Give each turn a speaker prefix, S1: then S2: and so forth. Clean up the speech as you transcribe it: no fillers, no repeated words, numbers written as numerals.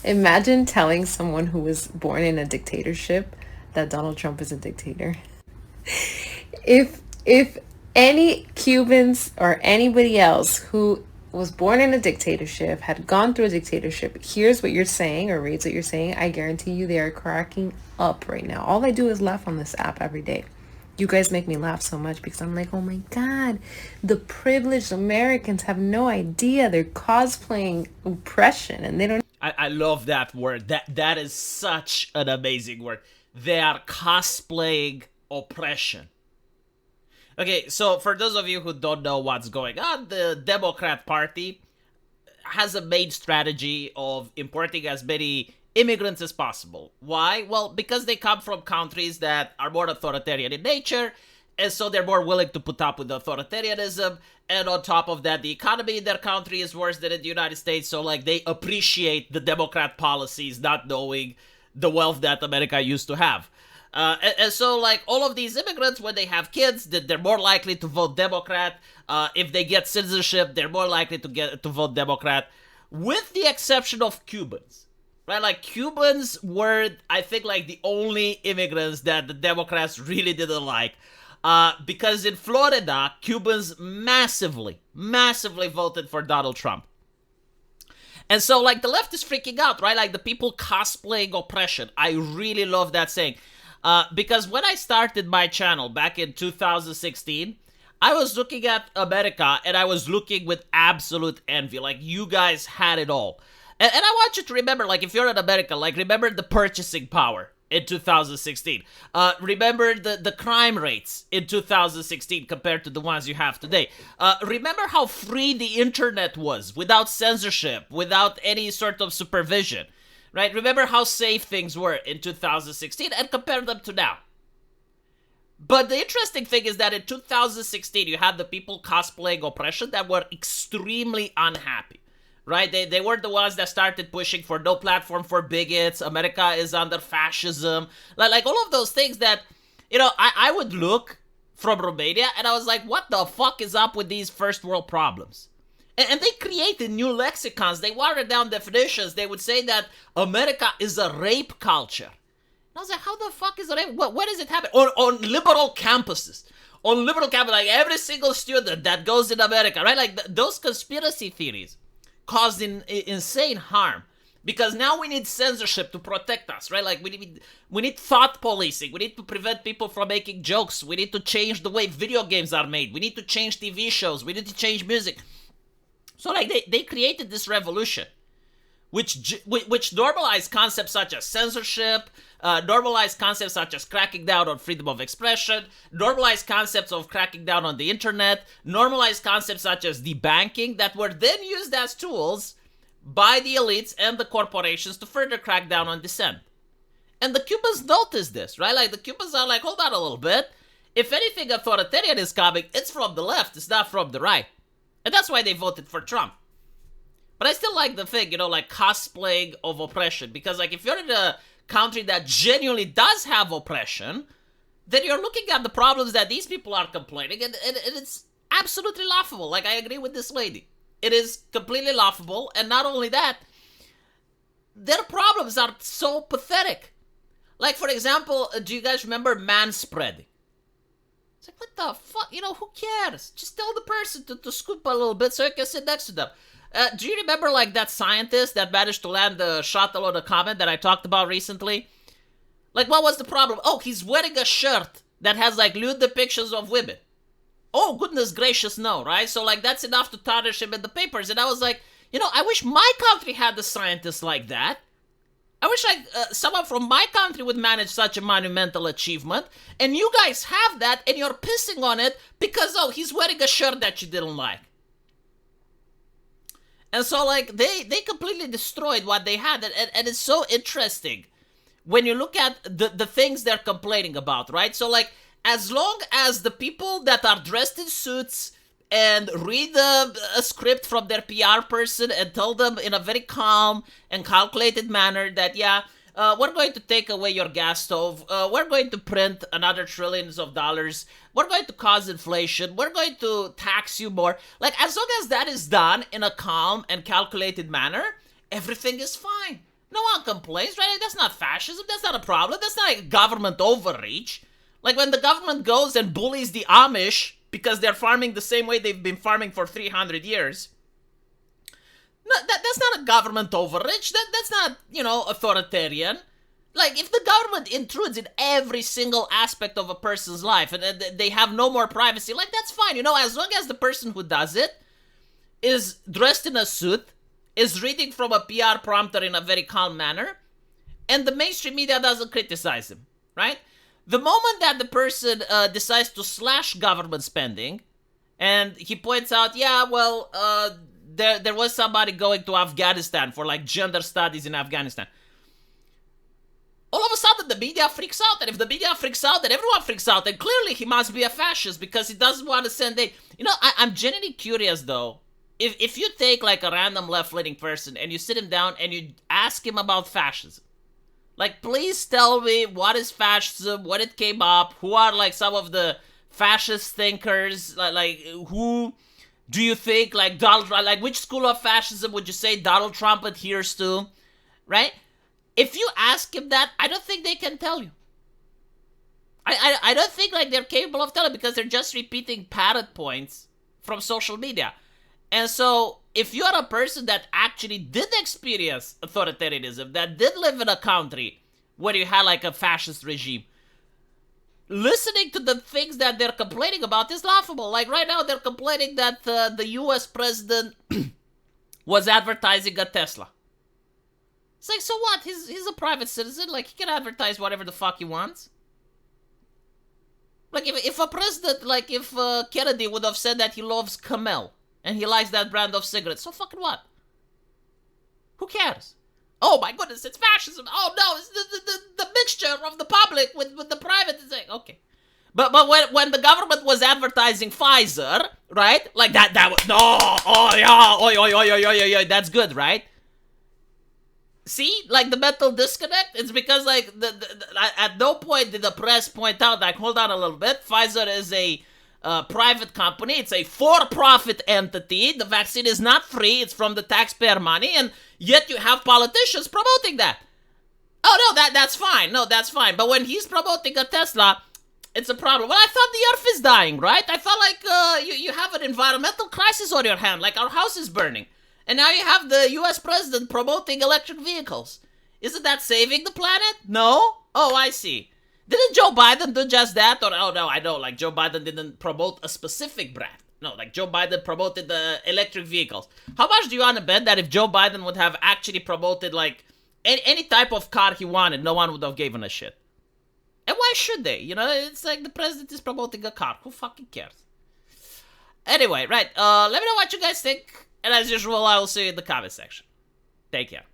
S1: Imagine telling someone who was born in a dictatorship that Donald Trump is a dictator. If any Cubans or anybody else who was born in a dictatorship had gone through a dictatorship hears what you're saying or reads what you're saying, I guarantee you they are cracking up right now. All I do is laugh on this app every day. You guys make me laugh so much because I'm like, oh my God, the privileged Americans have no idea they're cosplaying oppression and they don't.
S2: I love that word. That is such an amazing word. They are cosplaying oppression. Okay, so for those of you who don't know what's going on, the Democrat Party has a main strategy of importing as many immigrants as possible. Why? Well, because they come from countries that are more authoritarian in nature, and so they're more willing to put up with authoritarianism. And on top of that, the economy in their country is worse than in the United States, so like they appreciate the Democrat policies, not knowing the wealth that America used to have. And so, like, all of these immigrants, when they have kids, they're more likely to vote Democrat. If they get citizenship, they're more likely to vote Democrat, with the exception of Cubans. Right? Like, Cubans were, I think, like, the only immigrants that the Democrats really didn't like. Because in Florida, Cubans massively voted for Donald Trump. And so, like, the left is freaking out, right? Like, the people cosplaying oppression. I really love that saying. Because when I started my channel back in 2016, I was looking at America and I was looking with absolute envy. Like, you guys had it all. And I want you to remember, like, if you're in America, like, remember the purchasing power in 2016. Remember the crime rates in 2016 compared to the ones you have today. Remember how free the internet was, without censorship, without any sort of supervision. Right? Remember how safe things were in 2016 and compare them to now. But the interesting thing is that in 2016, you had the people cosplaying oppression that were extremely unhappy. Right? They were the ones that started pushing for no platform for bigots. America is under fascism. Like all of those things that, you know, I would look from Romania and I was like, what the fuck is up with these first world problems? And they created new lexicons. They watered down definitions. They would say that America is a rape culture. And I was like, how the fuck is it rape? What does it happen? On liberal campuses. On liberal campuses, like every single student that goes in America, right? Like those conspiracy theories caused insane harm. Because now we need censorship to protect us, right? Like we need thought policing. We need to prevent people from making jokes. We need to change the way video games are made. We need to change TV shows. We need to change music. So, like, they created this revolution, which normalized concepts such as censorship, normalized concepts such as cracking down on freedom of expression, normalized concepts of cracking down on the internet, normalized concepts such as debanking that were then used as tools by the elites and the corporations to further crack down on dissent. And the Cubans noticed this, right? Like, the Cubans are like, hold on a little bit. If anything authoritarian is coming, it's from the left, it's not from the right. And that's why they voted for Trump. But I still like the thing, you know, like cosplaying of oppression. Because, like, if you're in a country that genuinely does have oppression, then you're looking at the problems that these people are complaining, and it's absolutely laughable. Like, I agree with this lady. It is completely laughable, and not only that, their problems are so pathetic. Like, for example, do you guys remember manspreading? It's like, what the fuck? You know, who cares? Just tell the person to scoop a little bit so you can sit next to them. Do you remember, like, that scientist that managed to land the shuttle on a comet that I talked about recently? Like, what was the problem? Oh, he's wearing a shirt that has, like, lewd depictions of women. Oh, goodness gracious, no, right? So, like, that's enough to tarnish him in the papers. And I was like, you know, I wish my country had a scientist like that. I wish someone from my country would manage such a monumental achievement, and you guys have that, and you're pissing on it because, oh, he's wearing a shirt that you didn't like. And so, like, they completely destroyed what they had, and it's so interesting when you look at the things they're complaining about, right? So, like, as long as the people that are dressed in suits and read a script from their PR person and tell them in a very calm and calculated manner that, yeah, we're going to take away your gas stove, we're going to print another trillions of dollars, we're going to cause inflation, we're going to tax you more. Like, as long as that is done in a calm and calculated manner, everything is fine. No one complains, right? Like, that's not fascism. That's not a problem. That's not like government overreach. Like when the government goes and bullies the Amish because they're farming the same way they've been farming for 300 years. No, that's not a government overreach. That's not, authoritarian. Like, if the government intrudes in every single aspect of a person's life and they have no more privacy, like, that's fine. As long as the person who does it is dressed in a suit, is reading from a PR prompter in a very calm manner, and the mainstream media doesn't criticize him, right? The moment that the person decides to slash government spending, and he points out, there was somebody going to Afghanistan for, like, gender studies in Afghanistan. All of a sudden, the media freaks out, and if the media freaks out, then everyone freaks out, and clearly he must be a fascist because he doesn't want to send aid. I'm genuinely curious, though. If you take, like, a random left-leaning person and you sit him down and you ask him about fascism, like, please tell me what is fascism, when it came up, who are, like, some of the fascist thinkers, like who do you think, like, which school of fascism would you say Donald Trump adheres to, right? If you ask him that, I don't think they can tell you. I don't think, like, they're capable of telling because they're just repeating padded points from social media. And so, if you're a person that actually did experience authoritarianism, that did live in a country where you had, like, a fascist regime, listening to the things that they're complaining about is laughable. Like, right now, they're complaining that the US president was advertising a Tesla. It's like, so what? He's a private citizen. Like, he can advertise whatever the fuck he wants. Like, if a president, like, if Kennedy would have said that he loves Camel, and he likes that brand of cigarettes, so fucking what? Who cares? Oh my goodness, it's fascism. Oh no, it's the mixture of the public with the private. It's like, okay. But when the government was advertising Pfizer, right? Like that was, no, oh yeah, that's good, right? See, like the mental disconnect? It's because, like, at no point did the press point out, like, hold on a little bit, Pfizer is a private company. It's a for-profit entity. The vaccine is not free. It's from the taxpayer money, and yet you have politicians promoting that. Oh, no, that's fine. No, that's fine. But when he's promoting a Tesla, it's a problem. Well, I thought the earth is dying, right? I thought, like, you have an environmental crisis on your hand. Like, our house is burning. And now you have the US president promoting electric vehicles. Isn't that saving the planet? No? Oh, I see. Didn't Joe Biden do just that? Or, oh no, I know, like, Joe Biden didn't promote a specific brand. No, like, Joe Biden promoted the electric vehicles. How much do you want to bet that if Joe Biden would have actually promoted, like, any type of car he wanted, no one would have given a shit? And why should they? It's like the president is promoting a car. Who fucking cares? Anyway, right, let me know what you guys think. And as usual, I will see you in the comment section. Take care.